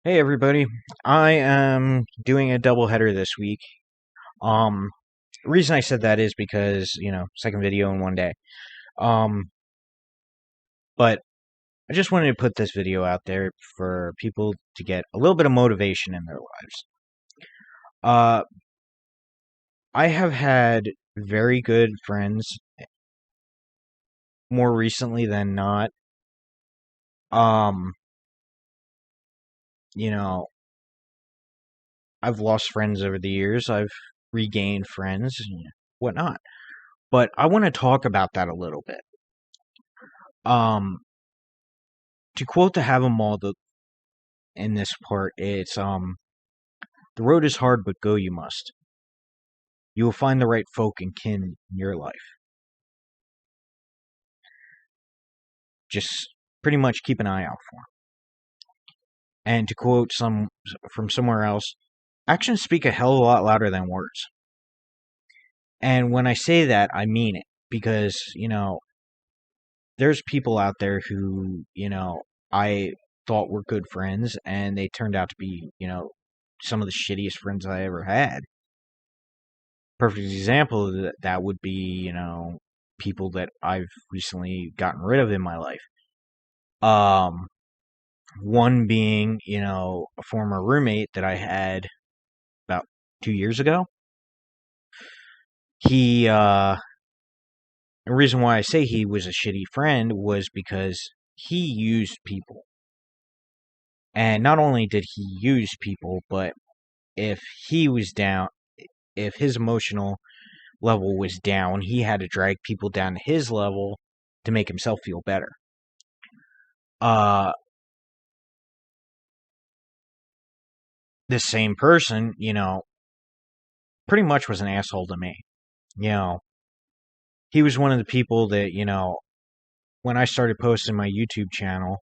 Hey everybody, I am doing a doubleheader this week. Um, the reason I said that is because, second video in one day. Um, but I just wanted to put this video out there for people to get a little bit of motivation in their lives. Uh, I have had very good friends more recently than not. Um, you know, I've lost friends over the years. I've regained friends and whatnot. But I want to talk about that a little bit. Um, to quote the Have 'em all in this part, it's the road is hard, but go you must. You will find the right folk and kin in your life. Just pretty much keep an eye out for 'em. And to quote some from somewhere else, actions speak a hell of a lot louder than words. And when I say that, I mean it because there's people out there who I thought were good friends, and they turned out to be some of the shittiest friends I ever had. Perfect example of that would be, people that I've recently gotten rid of in my life. Um, one being, a former roommate that I had about 2 years ago. The reason why I say he was a shitty friend was because he used people. And not only did he use people, but if he was down, if his emotional level was down, he had to drag people down to his level to make himself feel better. This same person, pretty much was an asshole to me. You know, he was one of the people that, when I started posting my YouTube channel,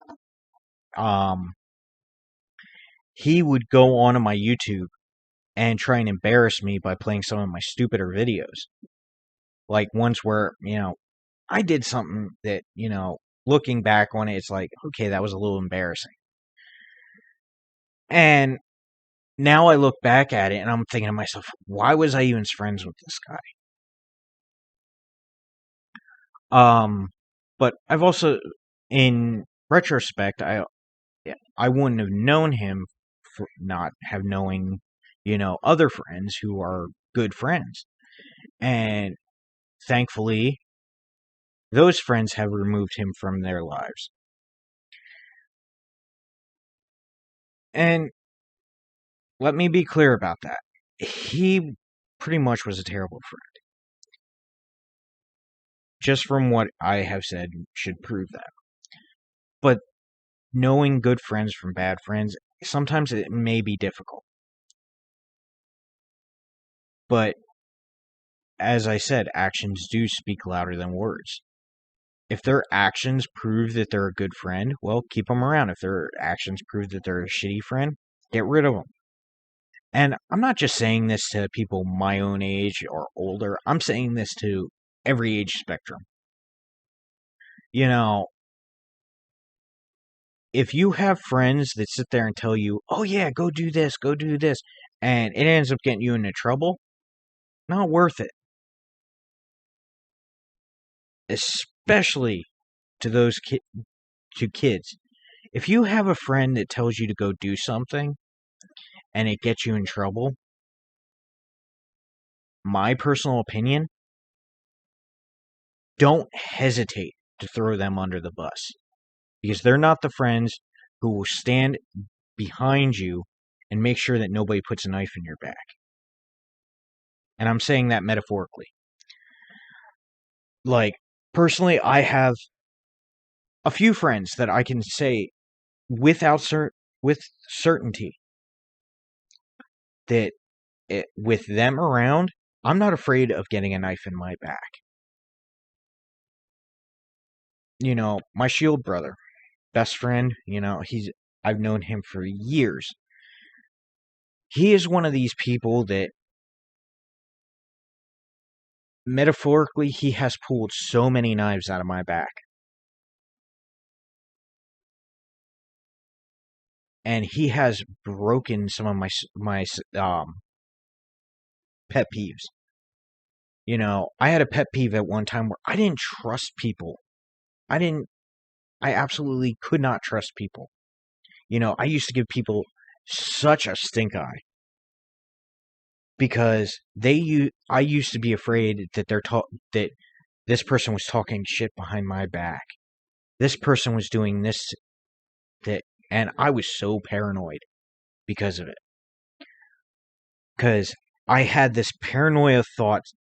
um, he would go onto my YouTube and try and embarrass me by playing some of my stupider videos. Like ones where, I did something that, looking back on it, it's like, okay, that was a little embarrassing. And now I look back at it and I'm thinking to myself, why was I even friends with this guy? But I've also, in retrospect, I wouldn't have known him for not have knowing, other friends who are good friends, and thankfully, those friends have removed him from their lives. And let me be clear about that. He pretty much was a terrible friend. Just from what I have said should prove that. But knowing good friends from bad friends, sometimes it may be difficult. But as I said, actions do speak louder than words. If their actions prove that they're a good friend, well, keep them around. If their actions prove that they're a shitty friend, get rid of them. And I'm not just saying this to people my own age or older. I'm saying this to every age spectrum. You know, if you have friends that sit there and tell you, oh yeah, go do this, and it ends up getting you into trouble, not worth it. Especially to to kids. If you have a friend that tells you to go do something and it gets you in trouble, my personal opinion, don't hesitate to throw them under the bus. Because they're not the friends who will stand behind you and make sure that nobody puts a knife in your back. And I'm saying that metaphorically. Like, personally, I have a few friends that I can say with certainty that with them around, I'm not afraid of getting a knife in my back. My shield brother, best friend, I've known him for years. He is one of these people that metaphorically he has pulled so many knives out of my back. and he has broken some of my pet peeves. I had a pet peeve at one time where I didn't trust people. I absolutely could not trust people. I used to give people such a stink eye because I used to be afraid that that this person was talking shit behind my back. This person was doing this, that, and I was so paranoid because of it. Because I had this paranoia thoughts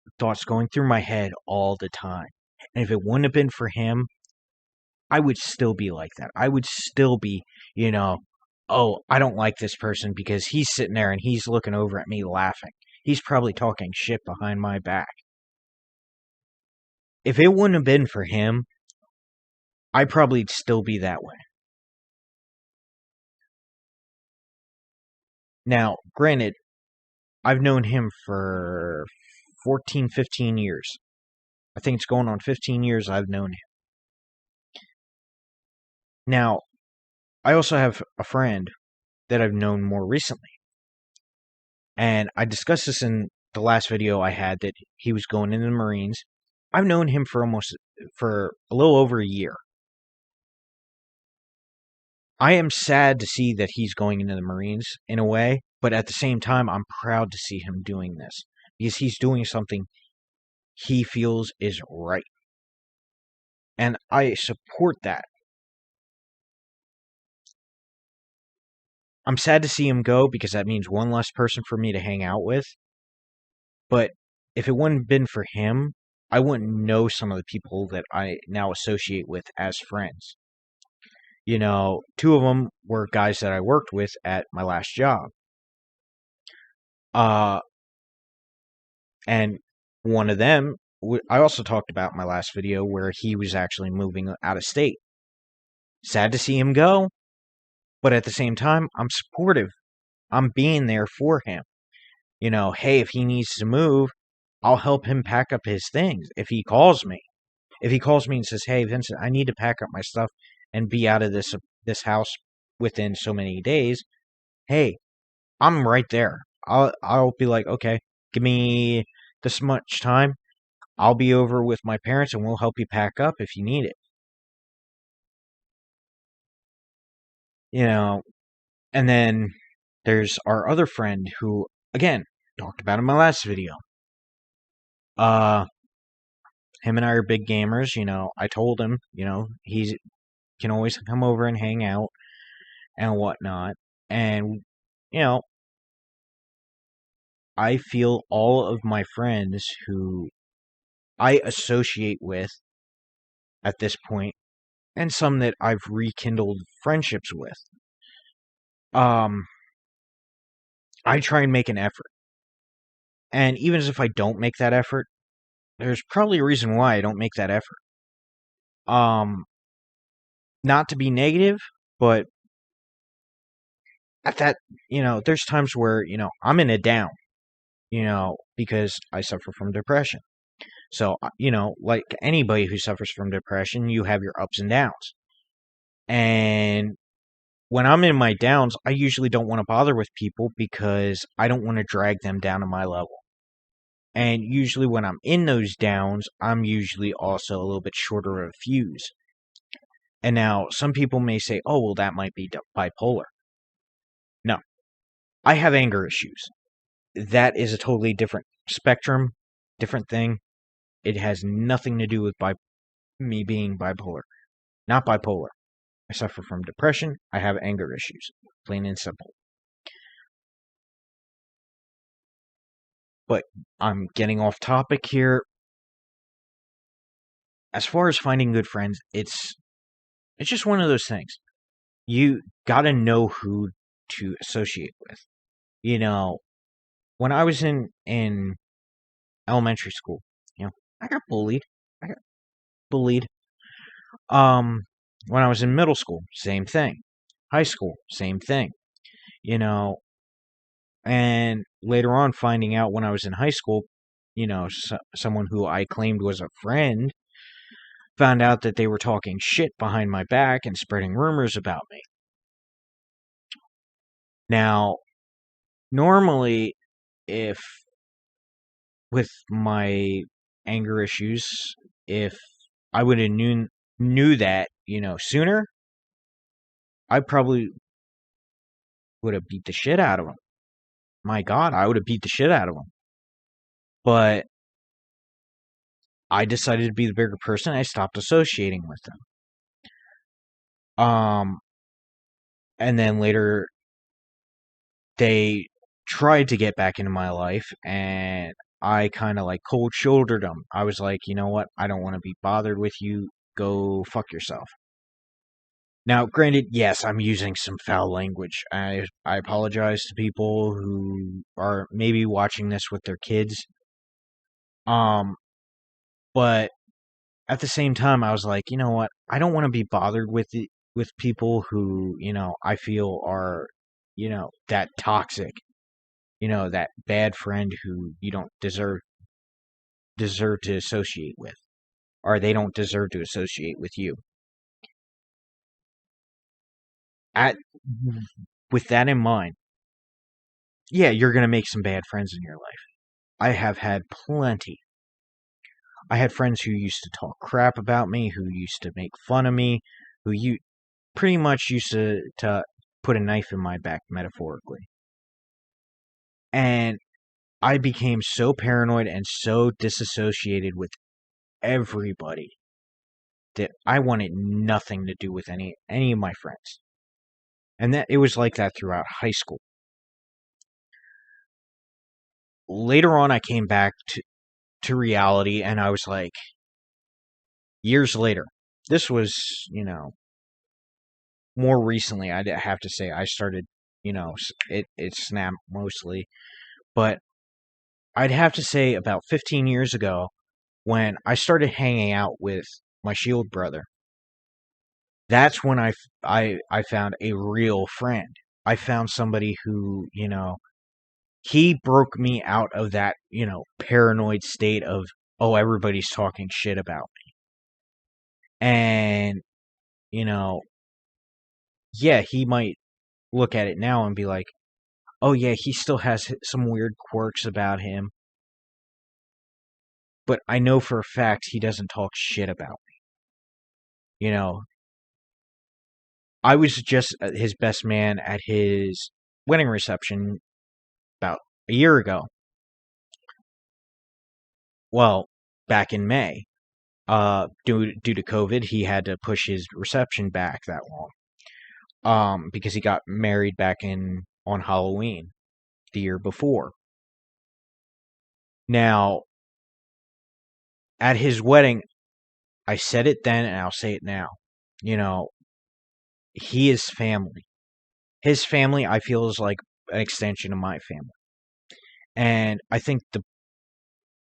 going through my head all the time. And if it wouldn't have been for him, I would still be like that. I would still be, oh, I don't like this person because he's sitting there and he's looking over at me laughing. He's probably talking shit behind my back. If it wouldn't have been for him, I'd probably still be that way. Now, granted, I've known him for 14, 15 years. I think it's going on 15 years I've known him. Now, I also have a friend that I've known more recently. And I discussed this in the last video I had, that he was going into the Marines. I've known him for a little over a year. I am sad to see that he's going into the Marines in a way, but at the same time, I'm proud to see him doing this because he's doing something he feels is right. And I support that. I'm sad to see him go because that means one less person for me to hang out with. But if it wouldn't have been for him, I wouldn't know some of the people that I now associate with as friends. Two of them were guys that I worked with at my last job. And one of them, I also talked about in my last video, where he was actually moving out of state. Sad to see him go, but at the same time, I'm supportive. I'm being there for him. Hey, if he needs to move, I'll help him pack up his things if he calls me. If he calls me and says, "Hey, Vincent, I need to pack up my stuff and be out of this house within so many days," hey, I'm right there. I'll be like, "Okay, give me this much time. I'll be over with my parents and we'll help you pack up if you need it." And then there's our other friend who, again, talked about in my last video. Him and I are big gamers. I told him, he can always come over and hang out and whatnot. And, I feel all of my friends who I associate with at this point, and some that I've rekindled friendships with, I try and make an effort. And even if I don't make that effort, there's probably a reason why I don't make that effort. Not to be negative, but at that, there's times where, I'm in a down, because I suffer from depression. So, like anybody who suffers from depression, you have your ups and downs. And when I'm in my downs, I usually don't want to bother with people because I don't want to drag them down to my level. And usually when I'm in those downs, I'm usually also a little bit shorter of a fuse. And now some people may say, "Oh, well, that might be bipolar." No, I have anger issues. That is a totally different spectrum, different thing. It has nothing to do with me being bipolar. Not bipolar. I suffer from depression. I have anger issues. Plain and simple. But I'm getting off topic here. As far as finding good friends, it's just one of those things. You gotta know who to associate with. When I was in elementary school, I got bullied. I got bullied. When I was in middle school, same thing. High school, same thing. And later on, finding out when I was in high school, someone who I claimed was a friend found out that they were talking shit behind my back and spreading rumors about me. Now, normally, if with my anger issues, if I would have knew that, sooner, I probably would have beat the shit out of him. My God, I would have beat the shit out of him. But I decided to be the bigger person. I stopped associating with them. And then later they tried to get back into my life, and I kind of like cold shouldered them. I was like, you know what? I don't want to be bothered with you. Go fuck yourself. Now, granted, yes, I'm using some foul language. I apologize to people who are maybe watching this with their kids. But at the same time, I was like, you know what? I don't want to be bothered with people who, I feel are, that toxic, that bad friend who you don't deserve to associate with, or they don't deserve to associate with you. At With that in mind, yeah, you're gonna make some bad friends in your life. I have had plenty. I had friends who used to talk crap about me, who used to make fun of me, who you pretty much used to put a knife in my back, metaphorically. And I became so paranoid and so disassociated with everybody that I wanted nothing to do with any of my friends. And that it was like that throughout high school. Later on I came back to reality, and I was like, years later. This was, more recently, I'd have to say I started, it snapped mostly, but I'd have to say about 15 years ago when I started hanging out with my shield brother. That's when I found a real friend. I found somebody who, he broke me out of that, paranoid state of, oh, everybody's talking shit about me. And, you know, yeah, he might look at it now and be like, oh, yeah, he still has some weird quirks about him. But I know for a fact he doesn't talk shit about me. I was just his best man at his wedding reception about a year ago. Well, back in May. Due to COVID, he had to push his reception back that long. Because he got married back on Halloween the year before. Now, at his wedding, I said it then and I'll say it now. He is family. His family, I feel, is like an extension of my family. And I think the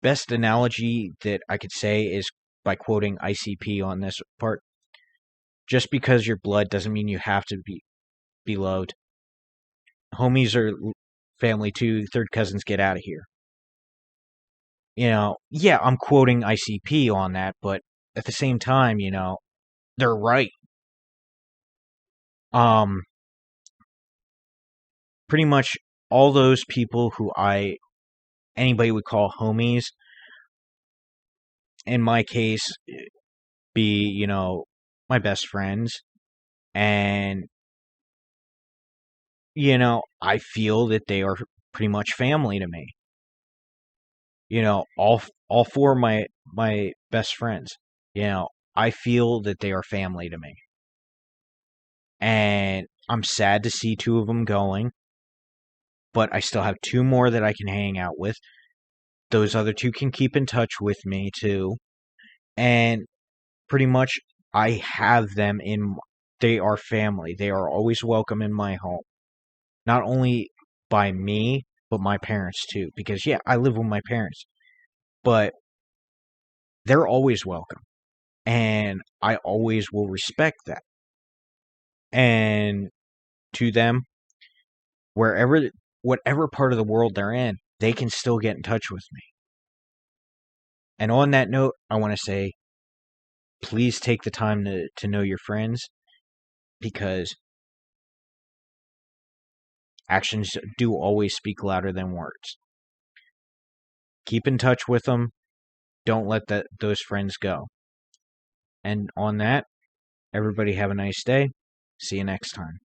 best analogy that I could say is by quoting ICP on this part. Just because you're blood doesn't mean you have to be loved. Homies are family too. Third cousins, get out of here. Yeah, I'm quoting ICP on that, but at the same time, they're right. Pretty much all those people who anybody would call homies, in my case, be, my best friends. And, I feel that they are pretty much family to me. All four of my best friends, I feel that they are family to me. And I'm sad to see two of them going, but I still have two more that I can hang out with. Those other two can keep in touch with me too. And pretty much I have them they are family. They are always welcome in my home. Not only by me, but my parents too. Because yeah, I live with my parents. But they're always welcome. And I always will respect that. And to them, whatever part of the world they're in, they can still get in touch with me. And on that note, I want to say, please take the time to, know your friends, because Actions do always speak louder than words. Keep in touch with them. Don't let those friends go. And on that, everybody have a nice day. See you next time.